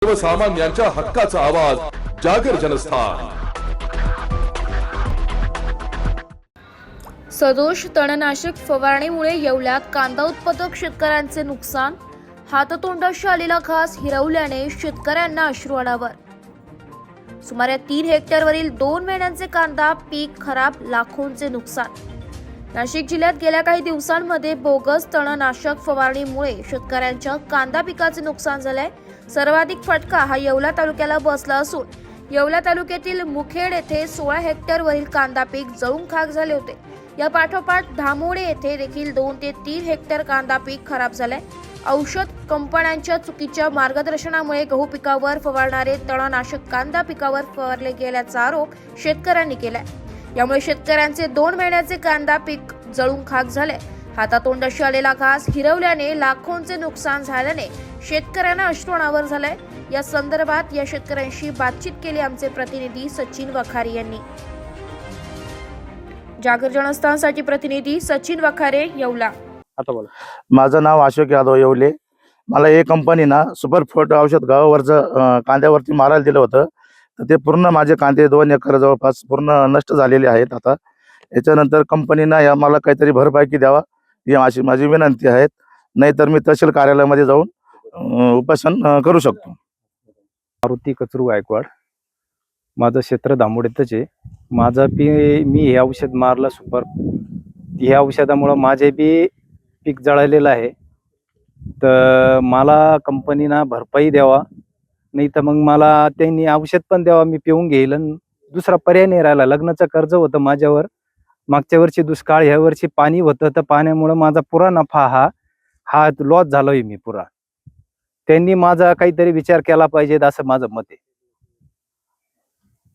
सर्वसामान्यांच्या हक्काचा आवाज जागर जनस्थान। सदोष तणनाशक फवारणीमुळे येवल्यात कांदा उत्पादक शेतकऱ्यांचे नुकसान, हाततोंडाशी आलेला घास हिरवल्याने शेतकऱ्यांना अश्रू अनावर। सुमारे 3 हेक्टरवरील 2 महिन्यांचे कांदा पीक खराब, लाखोंचे नुकसान। नाशिक जिल्ह्यात गेल्या काही दिवसांमध्ये बोगस तणनाशक फवारणीमुळे शेतकऱ्यांच्या कांदा पिकाचे नुकसान झाले। सर्वाधिक फटका हा येवला तालुक्याला बसला असून येवला तालुक्यातील मुखेड येथे 16 हेक्टरवरील कांदा पीक जळून खाक झाले होते। या पाठोपाठ धामोडे येथे देखील 2 ते 3 हेक्टर कांदा पीक खराब झाले। औषध कंपन्यांच्या चुकीच्या मार्गदर्शनामुळे गहू पिकावर फवारणारे तणनाशक कांदा पिकावर फवारले गेल्याचा आरोप शेतकऱ्यांनी केलाय। यामुळे शेतकऱ्यांचे 2 महिन्याचे कांदा पीक जळून खाक झाले। हातातोंडाशी आलेला घास हिरवल्याने लाखोंचे नुकसान झाल्याने शेतकऱ्यांना अश्रू अनावर झालंय। या संदर्भात या शेतकऱ्यांशी बातचीत केली आमचे प्रतिनिधी सचिन वखारे यांनी। जागर जनस्थानसाठी प्रतिनिधी सचिन वखारे, येवला। आता बोला। माझं नाव अशोक यादव, येवले। मला एक कंपनी ना सुपरफॉट औषध गावावरचं कांद्यावरती मारायला दिलं होतं, तर ते पूर्ण माझे कांदे 2 एकर जवळपास पूर्ण नष्ट झालेले आहेत। आता याच्यानंतर कंपनीनं मला काहीतरी भरपाई द्यावा ही अशी माझी विनंती आहे, नाहीतर मी तहसील कार्यालयामध्ये जाऊन उपोषण करू शकतो। मारुती कचरू गायकवाड, माझं क्षेत्र धामोडेतच आहे। माझं मी हे औषध मारलं सुपर, ह्या औषधामुळे माझे बी पीक जळालेलं आहे। तर मला कंपनीनं भरपाई द्यावा, नाही तर मग मला त्यांनी औषध पण द्यावा, मी पिऊन घेईल। दुसरा पर्याय नाही राहिला। लग्नाचं कर्ज होतं माझ्यावर, मागच्या वर्षी दुष्काळ, ह्या वर्षी पाणी होतं, तर पाण्यामुळे माझा पुरा नफा हा लॉस झालोय मी पुरा। त्यांनी माझा काहीतरी विचार केला पाहिजे असं माझं मत आहे।